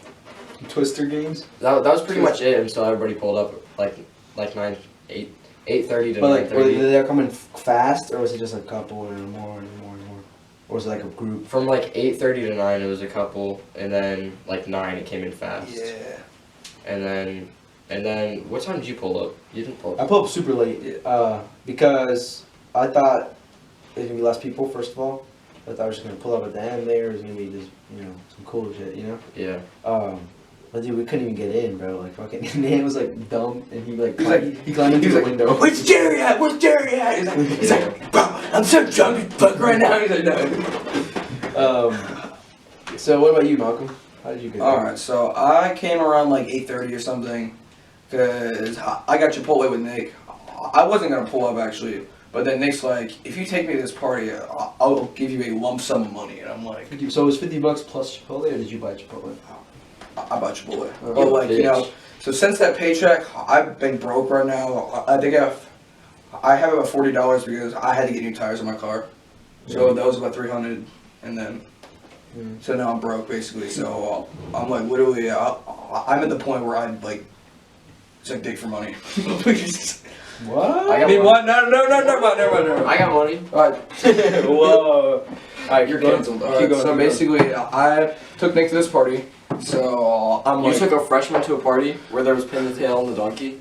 Twister games. that was pretty much it until everybody pulled up like 8:30 to But like, were 9:30. they coming fast, or was it just a couple and more and more and more, or was it like a group? From like 8:30 to 9 it was a couple, and then like 9 it came in fast. Yeah. And then what time did you pull up? You didn't pull I up. pulled up super late, because I thought there's gonna be less people. First of all, I thought I was just gonna pull up at the end. There was gonna be just some cool shit, Yeah. But dude, we couldn't even get in, bro. Like fucking, Nan was like dumb, and he like He's like- he climbed into the window. Where's Jerry at? Where's Jerry at? He's like, bro, I'm so drunk as fuck right now. He's like, no. So what about you, Malcolm? How did you get there? Alright, so I came around like 8:30 or something, because I got Chipotle with Nick. I wasn't going to pull up actually, but then Nick's like, if you take me to this party, I'll give you a lump sum of money. And I'm like, So it was $50 plus Chipotle, or did you buy Chipotle? I bought Chipotle. Oh, But like, you bitch. know, so since that paycheck, I've been broke right now. I think I have about $40 because I had to get new tires on my car. So that was about $300, and then so now I'm broke basically. So I'm like literally, I'm at the point where I'm like, it's like dig for money. What? I got mean, money. what? No, never mind. I got money. Alright, Whoa. Alright, you're keep going. canceled. Keep Alright, going, so keep basically, I took Nick to this party. So I'm You like, took a freshman to a party where there was pin the tail on the donkey.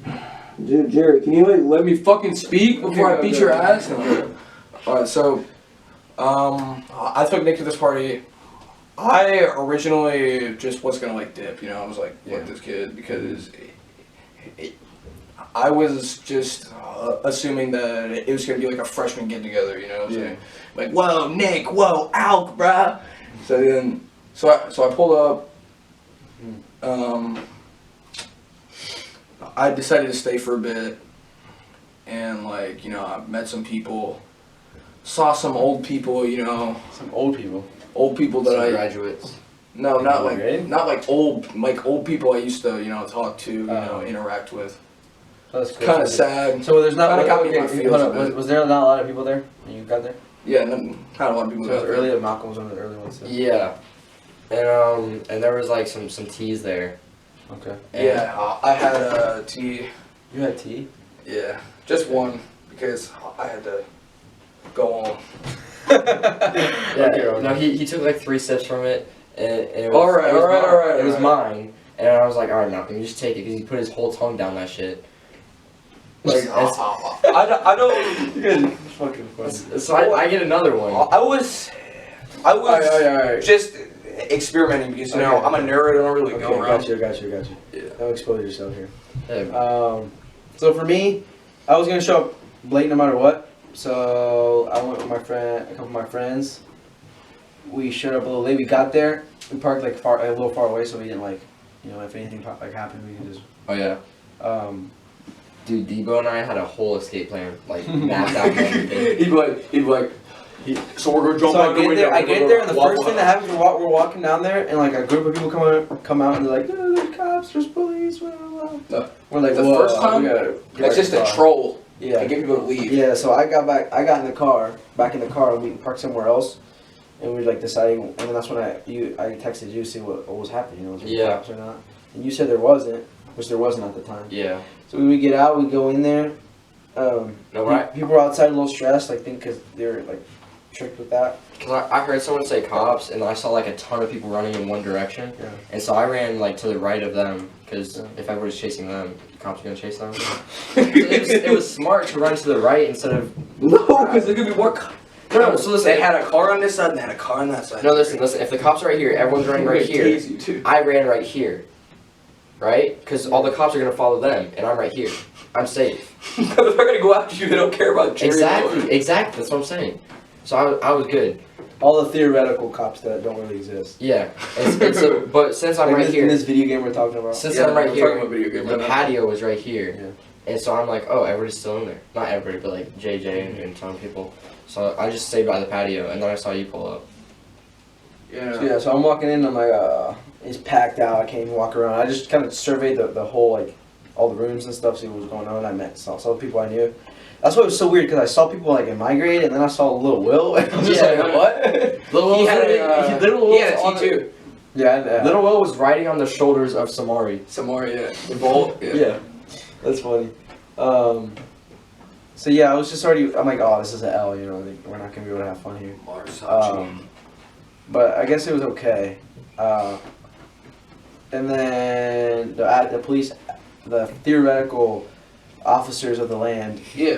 Dude, Jerry, can you like let me fucking speak before I beat your ass. Alright, so I took Nick to this party. I originally just was gonna like dip, you know. I was like, fuck this kid, because I was just assuming that it was gonna be like a freshman get together, you know what I'm saying? Like, whoa, Nick, whoa, Alk, bruh. So I pulled up. I decided to stay for a bit, and like, you know, I met some people, saw some old people, you know. Some old people. Old people that Some graduates. No, not like Really? not like old people I used to, you know, talk to, you know, interact with. That's good. Kind of sad. So there's not. Kinda got me in my okay, feels hold a on. bit. Was there not a lot of people there when you got there? Yeah, not a lot of people. So it was got there. early. Malcolm was one of the early ones. So. Yeah. And there was like some teas there. Okay. Yeah, I had a tea. You had tea. Yeah, just one because I had to go home. Yeah. Okay, No, he took like 3 sips from it, and it was. Alright, it was alright, mine. alright, It was alright. mine, and I was like, alright, Malcolm, you just take it, because he put his whole tongue down that shit. Like, I don't. You guys are fucking funny. So I get another one. I was Alright. just experimenting because you know Okay. I'm a nerd. I don't really Okay, go around. got you. Yeah. Don't expose yourself here. Yeah. So for me, I was gonna show up late no matter what. So I went with my friend, a couple of my friends. We showed up a little late. We got there. We parked like a little far away, so we didn't like, you know, if anything like happened, we could just. Oh yeah. Dude, Debo and I had a whole escape plan, like mapped out and everything. He'd be like, so we're gonna jump So out the window. I get there, and the walk first thing that happens, we're walking down there, and like a group of people come out, and they're like, "No, there's cops, there's police." Blah, blah, blah. We're like, The "Whoa, first time, we gotta get It's back just in the a car." troll Yeah. to get people to leave. Yeah, so I got in the car, and we parked somewhere else, and we were like deciding, and then that's when I texted you to see what was happening, you know, was there Yeah. cops or not, and you said there wasn't, which there wasn't at the time. Yeah. So we would get out, we go in there, No, right? people were outside a little stressed, I think, because they were like tricked with that. Because I heard someone say cops, and I saw like a ton of people running in one direction, Yeah. and so I ran like to the right of them, because Yeah. if everybody's chasing them, the cops are gonna chase them. it was smart to run to the right instead of. No, because there could be more. No, so listen. They had a car on this side and they had a car on that side. No, listen. If the cops are right here, everyone's running right here. Tase you too. I ran right here, right? Because all the cops are gonna follow them, and I'm right here. I'm safe. If they're gonna go after you, they don't care about Jerry. Exactly. That's what I'm saying. So I was good. All the theoretical cops that don't really exist. Yeah. But since I'm Like right in here, this video game we're talking about. since Yeah, I'm right we're here, talking about video game the right now. patio was right here. Yeah. And so I'm like, oh, everybody's still in there. Not everybody, but like JJ and some people. So I just stayed by the patio, and then I saw you pull up. Yeah, so I'm walking in, I'm like, it's packed out, I can't even walk around. I just kind of surveyed the whole, like, all the rooms and stuff, see what was going on. I saw people I knew. That's why it was so weird, because I saw people, like, in my grade, and then I saw Little Will, and I was just Yeah. like, what? Little Will He had was a T2. Yeah, Little Will was riding on the shoulders of Samari. Some more, yeah. The bolt. Yeah, that's funny. So yeah, I was just already, I'm like, oh, this is an L, you know, like, we're not going to be able to have fun here. But I guess it was okay. And then the police, the theoretical officers of the land, Yeah.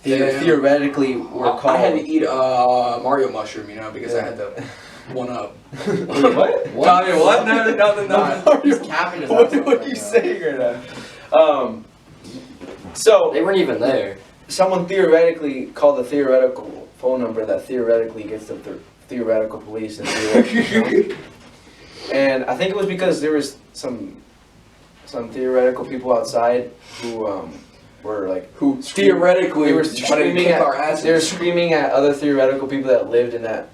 theoretically were called. I had to eat Mario mushroom, you know, because I had to one up. What? I mean, what? No. He's capping his What ass off are right you now. saying right now? So They weren't even there. someone theoretically called the theoretical phone number that theoretically gets the theoretical police and theoretical. And I think it was because there was some theoretical people outside who were like Who theoretically they were wanted to screaming kick at our asses. they were screaming at other theoretical people that lived in that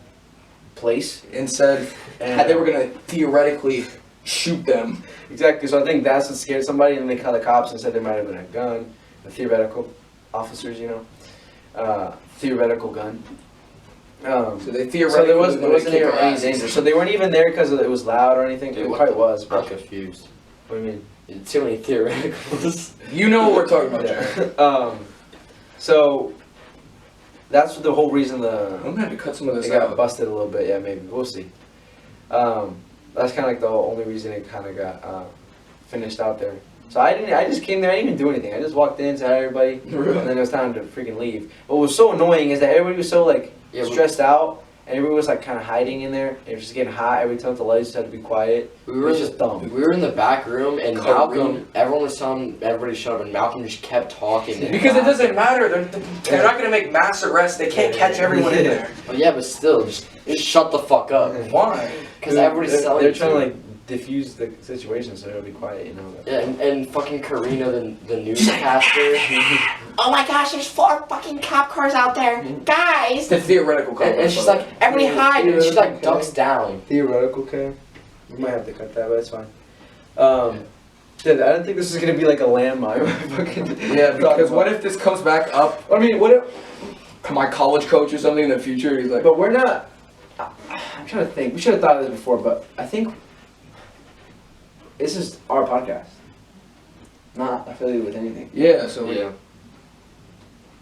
place. and said And they were gonna theoretically shoot them. exactly. So I think that's what scared somebody, and they called the cops and said there might have been a gun, a theoretical officers, you know, theoretical gun. So they So theoretically there wasn't wanted to kick our any asses. danger. So they weren't even there because it was loud or anything. Dude, It what probably was. I'm But confused. what do you mean? Too many theoreticals. You know what we're talking about, Jared. So that's the whole reason I'm gonna have to cut some of this it got out. busted a little bit. Yeah, maybe we'll see. That's kind of like the only reason it kind of got finished out there. So I just came there. I didn't even do anything. I just walked in, said hi everybody, and then it was time to freaking leave. What was so annoying is that everybody was so like stressed out. And everybody was like kind of hiding in there. It was just getting hot every time the lights had to be quiet. We were just dumb. We were in the back room, and Malcolm. Everyone was telling everybody to shut up, and Malcolm just kept talking. Because it doesn't matter. They're not gonna make mass arrests. They can't catch everyone in there. Well, yeah, but still, just shut the fuck up. Why? Because everybody's selling. They're trying to like diffuse the situation so it'll be quiet, you know. Yeah, and fucking Karina, the newscaster. Oh my gosh, there's 4 fucking cop cars out there. Guys! The theoretical cop. And she's like, everybody hide, and she like ducks down. Theoretical, okay. We might have to cut that, but it's fine. Dude, I don't think this is gonna be like a landmine. Yeah, because what if this comes back up? I mean, what if my college coach or something in the future? He's like, but we're not. I'm trying to think. We should have thought of this before, but I think this is our podcast, not affiliated with anything. yeah. So Yeah.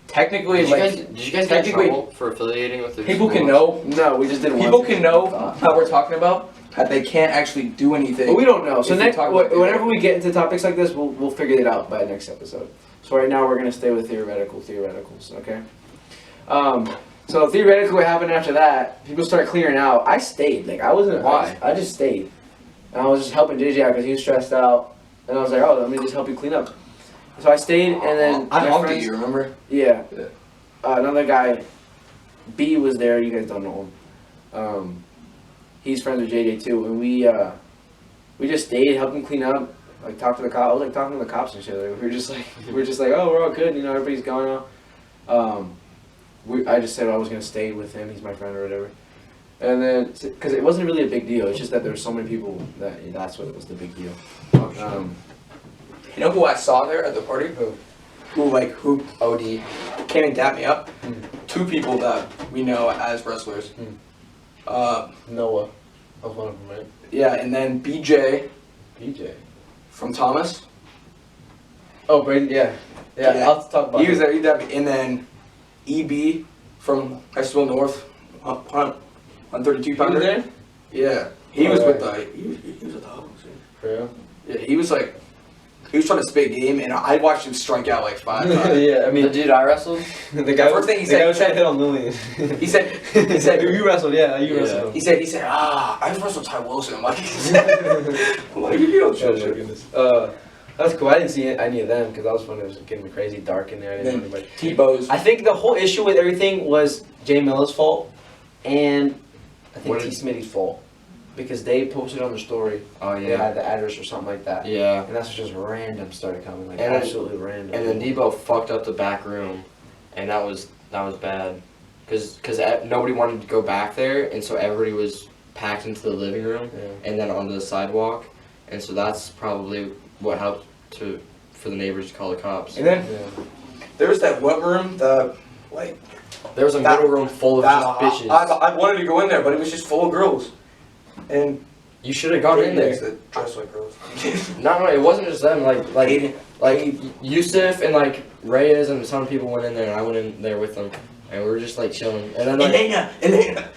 technically, Did you guys get in technically, trouble for affiliating with the people can know. No, we just didn't. People want to. can know how we're talking about. That they can't actually do anything. But we don't know. So If we next, talk about whenever we get into topics like this, we'll figure it out by next episode. So right now we're gonna stay with theoreticals, okay? So theoretically, what happened after that? People started clearing out. I stayed. Like I wasn't. Why? I just stayed. And I was just helping JJ out because he was stressed out. And I was like, oh, let me just help you clean up. So I stayed, and then I my honked at friends- you. Remember? Yeah. Yeah. Another guy, B, was there. You guys don't know him. He's friends with JJ too, and we just stayed, helped him clean up, like talk to the cops. I was like talking to the cops and shit. Like, we were just like, oh, we're all good. You know, everybody's gone now. I just said I was gonna stay with him. He's my friend or whatever. And then, because it wasn't really a big deal. It's just that there were so many people that's what was the big deal. You know who I saw there at the party? Who OD. came and dapped me up? 2 people that we know as wrestlers. Noah, that was one of them, right? Yeah, and then BJ BJ. from Thomas. Oh, Brady. Yeah. Yeah. I'll talk about. He was there. He dapped me. And then EB from High North on 32 pounder. there? Yeah, he was Alright. with the he was with the hoes. For real? Yeah, he was trying to spit game, and I watched him strike out like 5 times. Yeah, I The mean, dude I wrestled. the guy. first thing he the said- guy was trying to hit on Lillian. He said, you wrestled, yeah, you Yeah. wrestled. he said, I wrestled Ty Wilson. I'm like, I'm like, you don't Oh show my shit. goodness. That's cool. I didn't see any of them because that was when it was getting crazy dark in there. I didn't know anybody. T-Bows. I think the whole issue with everything was Jay Miller's fault, and I think What T. did- Smitty's fault because they posted on the story. Oh They had the address or something like that. Yeah. And that's just random started coming, like And then- absolutely random. And then Debo fucked up the back room, and that was bad, cause nobody wanted to go back there, and so everybody was packed into the living room Yeah. and then onto the sidewalk, and so that's probably what helped for the neighbors to call the cops. And then Yeah. there was that wet room, There was a That- middle room full of just bitches. I wanted to go in there, but it was just full of girls. And You should have gone in there. that dress like girls. No, it wasn't just them. Like Yusuf and like Reyes and some people went in there, and I went in there with them, and we were just like chilling. And then like, Elena.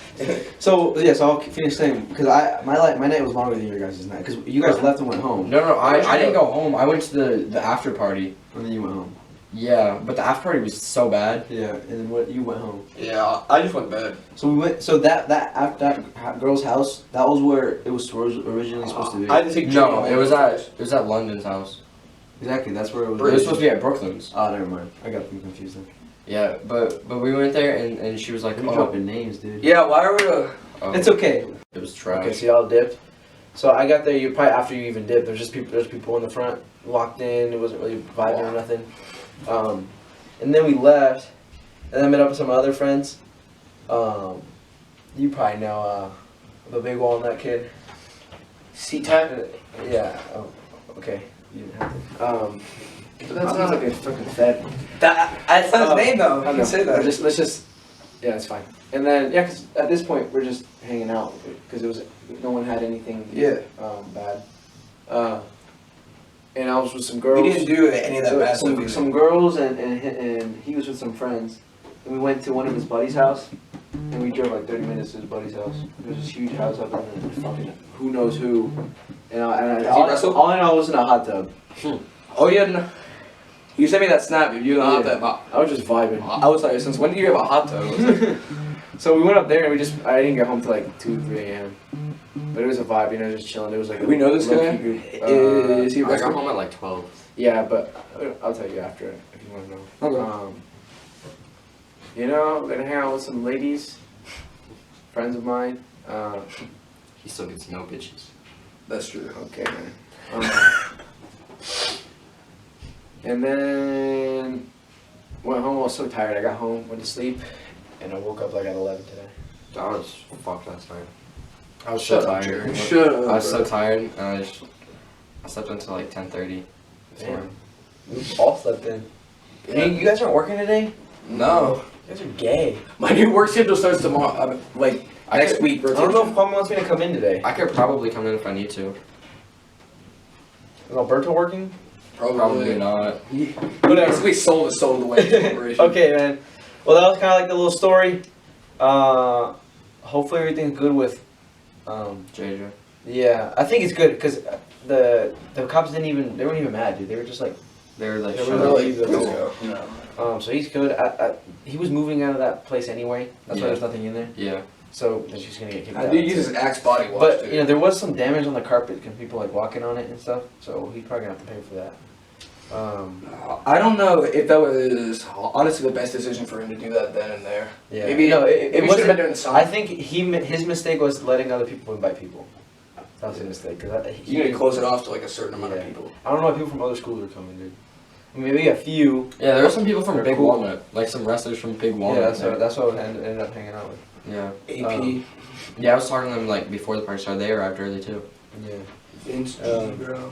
So I'll finish saying because my night was longer than your guys' night because you guys left and went home. no, I didn't go home. I went to the after party. And then you went home. Yeah, but the after party was so bad. Yeah, and then what? You went home. Yeah, I just went to bed. So we went. So that girl's house. That was where it was originally supposed to be. I didn't take No, Jimmy it was home. at London's house. Exactly. That's where it was. It was supposed to be at Brooklyn's. Oh, never mind. I got them confused then. Yeah, but we went there and she was like, I'm oh, dropping names, dude. Yeah, why are we? oh, It's okay. it was trash. Okay, so y'all dipped. So I got there. You probably after you even dipped. There's people in the front. Walked in. It wasn't really vibing or nothing. And then we left, and I met up with some other friends. You probably know the big walnut kid. C-Type? Yeah. Oh, okay. You didn't have to. But that's Sounds not like a fucking fed. That's not his name though. I You know. can say that. Let's just. Yeah, it's fine. And then yeah, because at this point we're just hanging out because no one had anything. Yeah. Bad. and I was with some girls. We didn't do any of that bad stuff. Some girls and he was with some friends. And we went to one of his buddy's house, and we drove like 30 minutes to his buddy's house. There's this huge house up in the fucking who knows who. And all I know, I was in a hot tub. Oh yeah, no. You sent me that snap. You in a hot tub. I was just vibing. I was like, since when do you have a hot tub? So we went up there and I didn't get home till like 2, 3 a.m. But it was a vibe, just chilling. It was like we know this guy? Is he I got home at like 12. Yeah, but I'll tell you after if you want to know. Okay. Gonna hang out with some ladies, friends of mine. He still gets no bitches. That's true. Okay, man. And then went home. I was so tired. I got home, went to sleep, and I woke up like at 11 today. I was fucked last night. I was Shut so up, tired. Jerry. Shut up. I was so tired, and I slept until like 10:30. Damn. We all slept in. Yeah. You guys aren't working today? No. You guys are gay. My new work schedule starts tomorrow. Next week. I don't know if Kwame wants me to come in today. I could probably come in if I need to. Is Alberto working? Probably not. Whatever. Basically sold his soul to the Wayne Corporation. Okay, man. Well, that was kind of like the little story. Hopefully everything's good with JJ. Yeah, I think it's good because the cops they weren't even mad, dude. They were just like, They were like, They shut were up. like, Let's go. No. so he's good. He was moving out of that place anyway. That's why Yeah. there's nothing in there. Yeah. So he's just gonna get kicked I out. do use his Axe body wash But too. there was some damage on the carpet because people like walking on it and stuff. So he's probably gonna have to pay for that. I don't know if that was honestly the best decision for him to do that then and there. Yeah. Maybe no, it it should have wasn't. been during the summer. I think his mistake was letting other people invite people. That was his mistake. Cause You need to close it off to like a certain amount of Yeah. people. I don't know if people from other schools are coming, dude. Maybe a few. Yeah, there were some people from They're Big cool. Walnut, like some wrestlers from Big Walnut. Yeah, that's what I ended up hanging out with. Yeah. AP. Yeah, I was talking to them like before the party started. They arrived early too. Yeah. Vince, bro.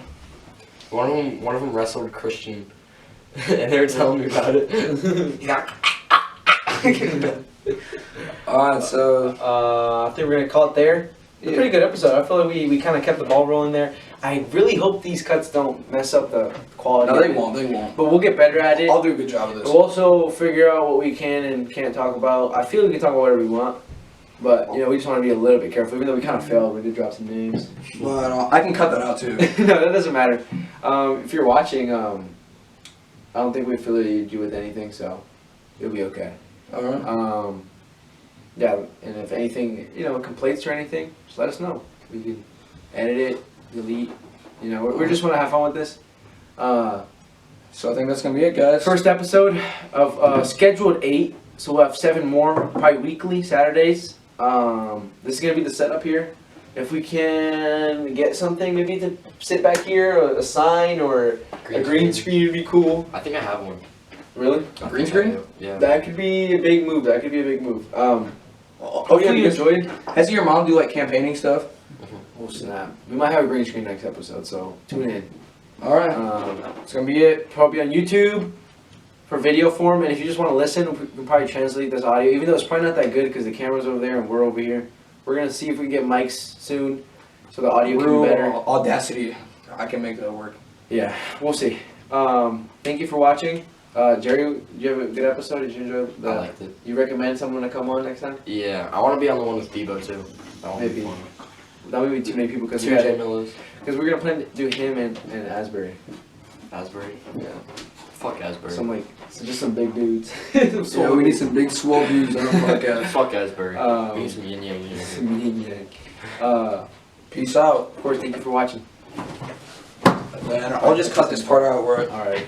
One of them wrestled Christian, and they were telling me about it. Alright, so I think we're gonna call it there. It's a pretty good episode. I feel like we kind of kept the ball rolling there. I really hope these cuts don't mess up the quality. no, of they it. won't. They won't. But we'll get better at it. I'll do a good job of this. We'll also figure out what we can and can't talk about. I feel we can talk about whatever we want, but we just want to be a little bit careful. Even though we kind of failed, we did drop some names. But I can cut that out too. No, that doesn't matter. If you're watching, I don't think we affiliated you with anything, so you'll be okay. Alright. Yeah, and if anything, complaints or anything, just let us know. We can edit it, delete. We just want to have fun with this. So I think that's gonna be it, guys. First episode of scheduled 8, so we'll have 7 more, probably weekly, Saturdays. This is gonna be the setup here. If we can get something, maybe to sit back here, a sign or a green screen would be cool. I think I have one. Really? I Green think I screen? do, Yeah. That could be a big move. Oh yeah, you because enjoyed. has your mom do like campaigning stuff? Oh snap! We might have a green screen next episode, so tune in. Alright. It's gonna be it. Probably on YouTube for video form, and if you just want to listen, we can probably translate this audio. Even though it's probably not that good because the camera's over there and we're over here. We're gonna see if we can get mics soon, so the audio can be better. Audacity. I can make that work. Yeah, we'll see. Thank you for watching. Jerry, did you have a good episode? Did you enjoy I liked it. You recommend someone to come on next time? Yeah, I want to be on the one with Debo too. That one would be Maybe. fun. That would be too many people because Two J Millers. we're gonna plan to do him and Asbury. Asbury. Yeah. Fuck Asbury. Just some big dudes. Yeah, we need some big swole views on the podcast. Fuck Asbury. Um, we need some yin yang here. some yin yang. Peace out. Of course, thank you for watching. Man, I'll just cut this part out where All right.